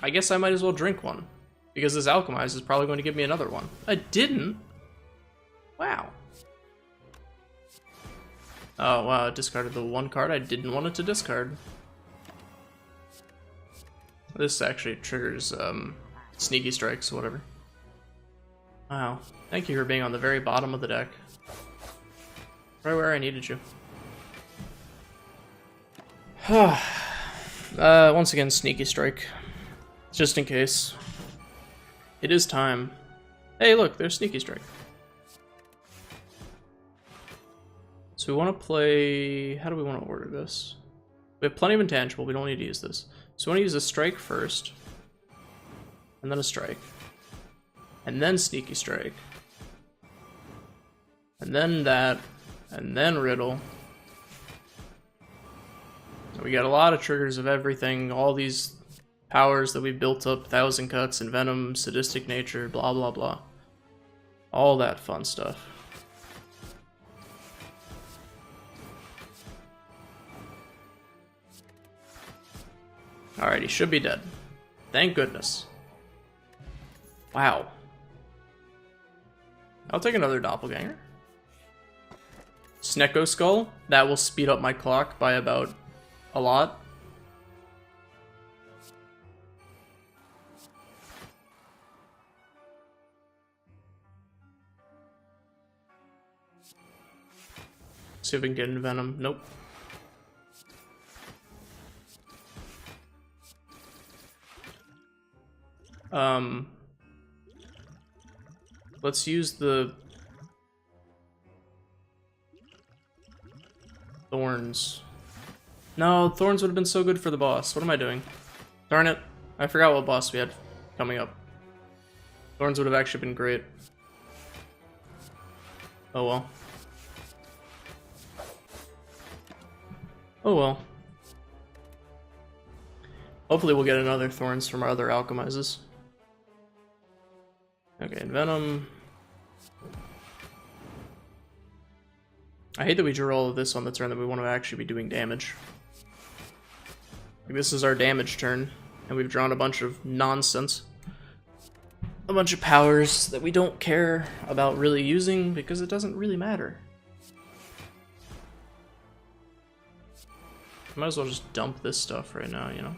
I guess I might as well drink one, because this alchemize is probably going to give me another one. I didn't? Wow. Oh wow, I discarded the 1 card I didn't want it to discard. This actually triggers sneaky strikes or whatever. Wow, thank you for being on the very bottom of the deck. Right where I needed you. Once again, sneaky strike. Just in case. It is time. Hey look, there's sneaky strike. So we want to play... How do we want to order this? We have plenty of intangible, we don't need to use this. So we want to use a strike first. And then a strike. And then sneaky strike. And then that. And then riddle. We got a lot of triggers of everything, all these powers that we built up, 1,000 cuts, and venom, sadistic nature, blah blah blah. All that fun stuff. Alright, he should be dead. Thank goodness. Wow. I'll take another doppelganger. Snecko Skull, that will speed up my clock by about a lot. See if we can get into venom. Nope. Let's use the thorns. No, thorns would have been so good for the boss. What am I doing? Darn it. I forgot what boss we had coming up. Thorns would have actually been great. Oh well. Oh well. Hopefully we'll get another thorns from our other alchemizes. Okay, and venom. I hate that we drew all of this on the turn that we want to actually be doing damage. Like, this is our damage turn, and we've drawn a bunch of nonsense. A bunch of powers that we don't care about really using because it doesn't really matter. Might as well just dump this stuff right now, you know?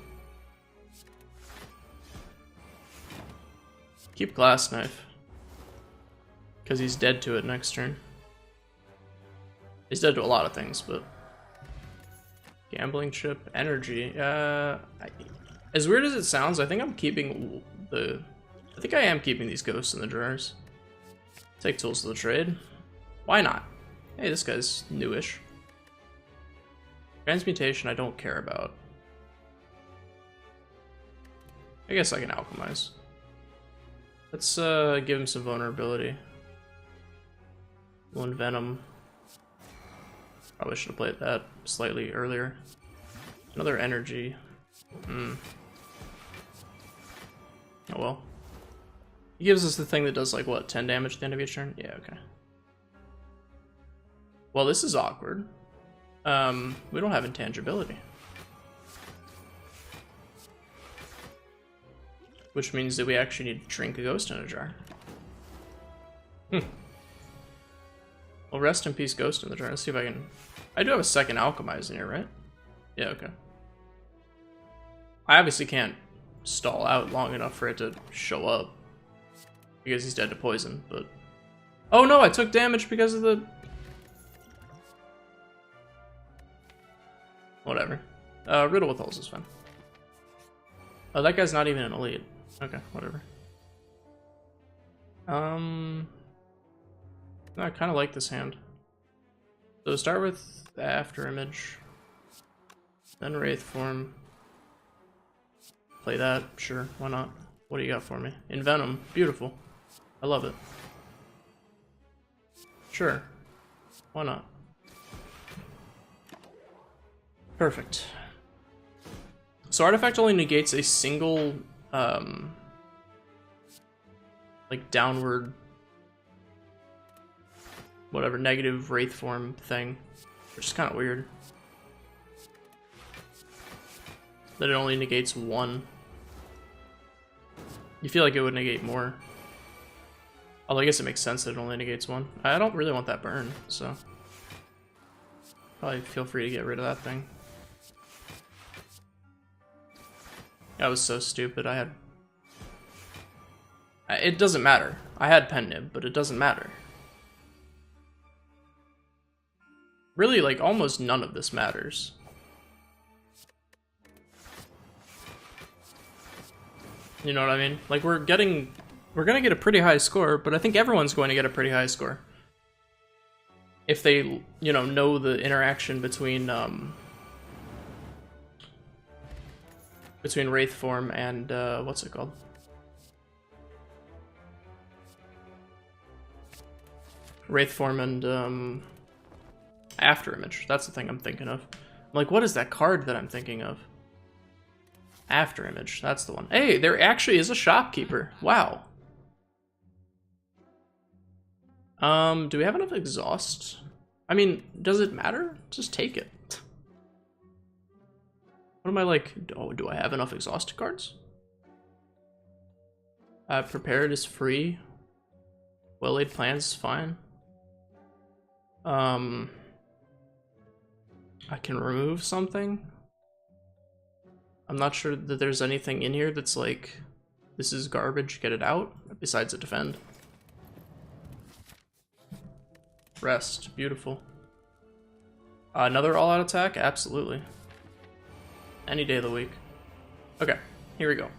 Keep Glass Knife. Because he's dead to it next turn. He's dead to a lot of things, but... Gambling Chip, Energy. As weird as it sounds, I think I'm keeping the... I think I am keeping these ghosts in the drawers. Take Tools of the Trade. Why not? Hey, this guy's newish. Transmutation I don't care about. I guess I can alchemize. Let's give him some vulnerability. One venom. Probably should have played that slightly earlier. Another energy. Oh well. He gives us the thing that does like what, 10 damage at the end of each turn? Yeah, okay. Well, this is awkward. We don't have intangibility. Which means that we actually need to drink a ghost in a jar. Well, rest in peace, ghost in the jar. Let's see if I can... I do have a second alchemize in here, right? Yeah, okay. I obviously can't stall out long enough for it to show up. Because he's dead to poison, but Oh no, I took damage because of the... Whatever. Riddle with holes is fine. Oh, that guy's not even an elite. Okay, whatever. No, I kind of like this hand. So start with After Image, then Wraith Form. Play that, sure, why not? What do you got for me? Envenom, beautiful. I love it. Sure, why not? Perfect. So Artifact only negates a single, like downward, whatever, negative Wraith Form thing, which is kind of weird. That it only negates one. You feel like it would negate more. Although I guess it makes sense that it only negates one. I don't really want that burn, so probably feel free to get rid of that thing. That was so stupid. I had... It doesn't matter. I had Pen Nib, but it doesn't matter. Really, like, almost none of this matters. You know what I mean? Like, we're gonna get a pretty high score, but I think everyone's going to get a pretty high score. If they, you know the interaction between Wraith Form and, what's it called? Wraith Form and, After Image. That's the thing I'm thinking of. I'm like, what is that card that I'm thinking of? After Image, that's the one. Hey, there actually is a shopkeeper. Wow. Do we have enough exhaust? I mean, does it matter? Just take it. What am I like? Oh, do I have enough exhaust cards? Prepared is free. Well-laid plans is fine. I can remove something. I'm not sure that there's anything in here that's like, this is garbage, get it out, besides a defend. Rest, beautiful. Another all-out attack? Absolutely. Any day of the week. Okay, here we go.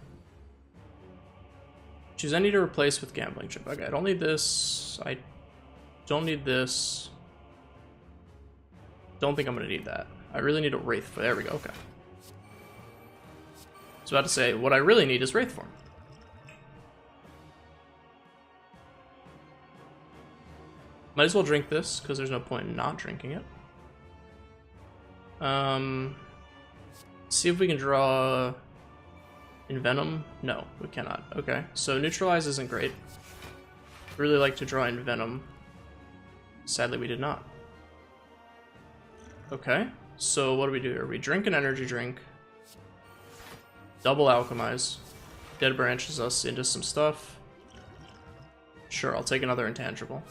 Choose any to replace with gambling chip. Okay, I don't need this. I don't need this. Don't think I'm gonna need that. I really need a Wraith. There we go, okay. I was about to say, what I really need is Wraith Form. Might as well drink this, because there's no point in not drinking it. See if we can draw Envenom. No, we cannot. Okay, so Neutralize isn't great. Really like to draw Envenom. Sadly, we did not. Okay, so what do we do here? We drink an energy drink. Double Alchemize. Dead branches us into some stuff. Sure, I'll take another intangible.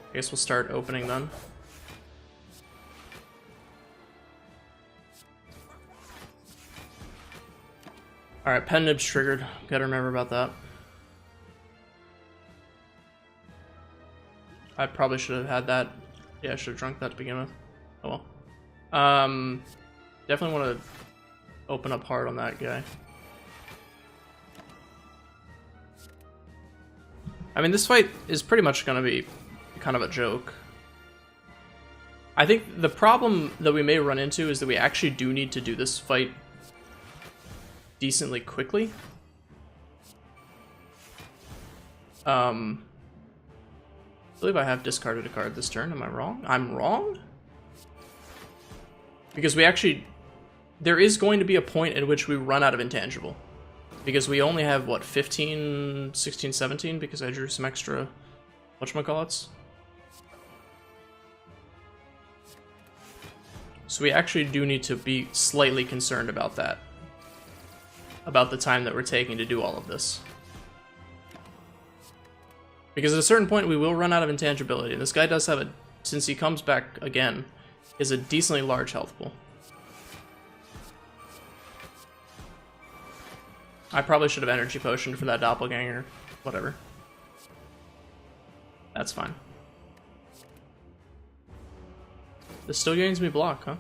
I guess we'll start opening then. Alright, Pen Nib's triggered. Gotta remember about that. I probably should have had that. Yeah, I should have drunk that to begin with. Oh well. Definitely want to open up hard on that guy. I mean, this fight is pretty much going to be kind of a joke. I think the problem that we may run into is that we actually do need to do this fight decently quickly. I believe I have discarded a card this turn. Am I wrong? I'm wrong? Because we actually... There is going to be a point at which we run out of intangible. Because we only have, what, 15, 16, 17? Because I drew some extra... whatchamacallits? So we actually do need to be slightly concerned about that. About the time that we're taking to do all of this. Because at a certain point we will run out of intangibility. And this guy does have a... Since he comes back again, is a decently large health pool. I probably should have energy potioned for that doppelganger. Whatever. That's fine. This still gains me block, huh?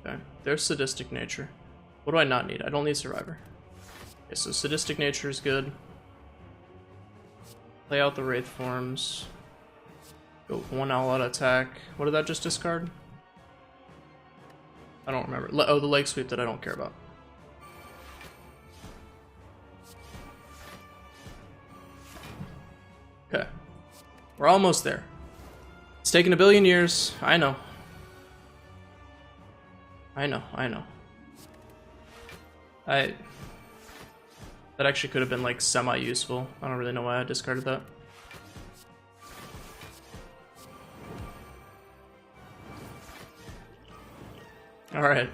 Okay, there's sadistic nature. What do I not need? I don't need survivor. Okay, so sadistic nature is good. Play out the wraith forms. Go 1 all-out attack. What did that just discard? I don't remember. Oh, the leg sweep that I don't care about. Okay. We're almost there. It's taken 1 billion years. I know. I know. That actually could have been like semi-useful. I don't really know why I discarded that. Alright.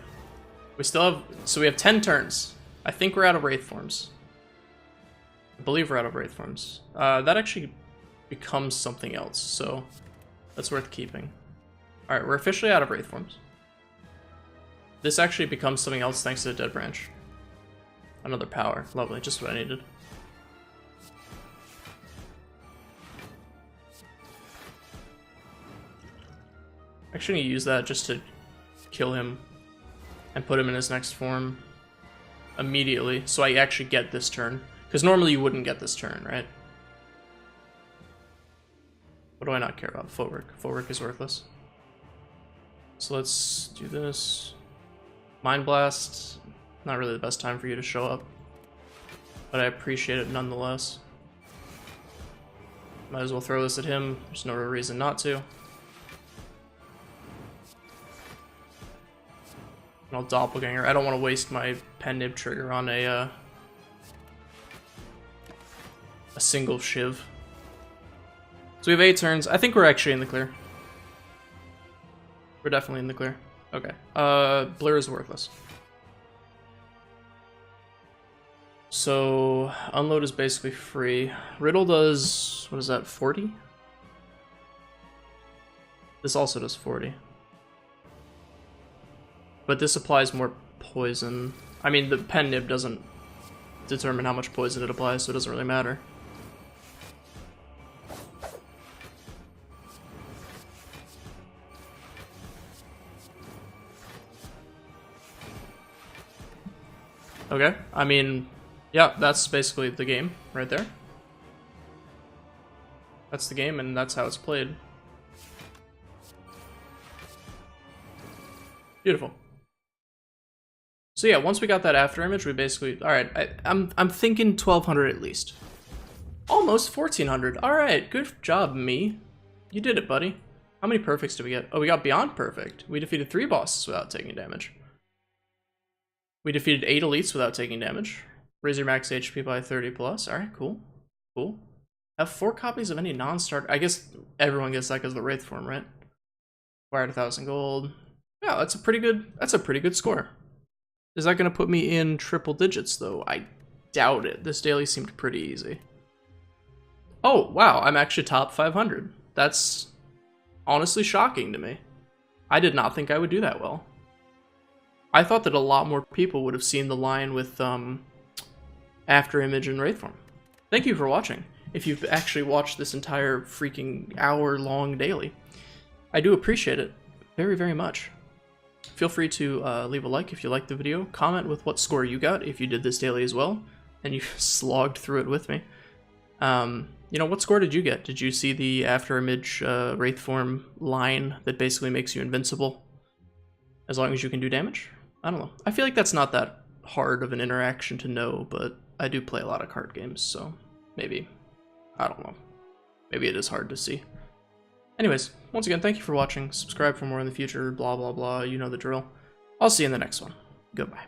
We still have... So we have 10 turns. I think we're out of wraith forms. I believe we're out of wraith forms. That actually becomes something else, so that's worth keeping. Alright, we're officially out of wraith forms. This actually becomes something else thanks to the dead branch. Another power. Lovely, just what I needed. Actually, I'm gonna use that just to kill him and put him in his next form immediately, so I actually get this turn. Because normally you wouldn't get this turn, right? What do I not care about? Footwork. Footwork is worthless. So let's do this. Mind Blast. Not really the best time for you to show up, but I appreciate it nonetheless. Might as well throw this at him. There's no real reason not to. And I'll doppelganger. I don't want to waste my pen nib trigger on a single shiv. So we have 8 turns. I think we're actually in the clear. We're definitely in the clear. Okay. Blur is worthless. So unload is basically free. Riddle does, what is that, 40? This also does 40. But this applies more poison. I mean, the pen nib doesn't determine how much poison it applies, so it doesn't really matter. Okay, I mean, yeah, that's basically the game right there. That's the game, and that's how it's played. Beautiful. So yeah, once we got that after image, we basically, all right, I'm thinking 1200 at least. Almost 1400. All right, good job, me. You did it, buddy. How many perfects did we get? Oh, we got beyond perfect. We defeated 3 bosses without taking damage. We defeated 8 elites without taking damage. Raise your max HP by 30 plus. All right, cool, cool. Have 4 copies of any non-starter. I guess everyone gets that because of the wraith form, right? Acquired 1,000 gold. Yeah, that's a pretty good. That's a pretty good score. Is that going to put me in triple digits though? I doubt it. This daily seemed pretty easy. Oh wow, I'm actually top 500. That's honestly shocking to me. I did not think I would do that well. I thought that a lot more people would have seen the line with after image and wraith form. Thank you for watching. If you've actually watched this entire freaking hour-long daily, I do appreciate it very, very much. Feel free to leave a like if you liked the video. Comment with what score you got if you did this daily as well, and you slogged through it with me. You know, what score did you get? Did you see the after image wraith form line that basically makes you invincible as long as you can do damage? I don't know. I feel like that's not that hard of an interaction to know, but I do play a lot of card games, so maybe, I don't know. Maybe it is hard to see. Anyways, once again, thank you for watching. Subscribe for more in the future, blah, blah, blah. You know the drill. I'll see you in the next one. Goodbye.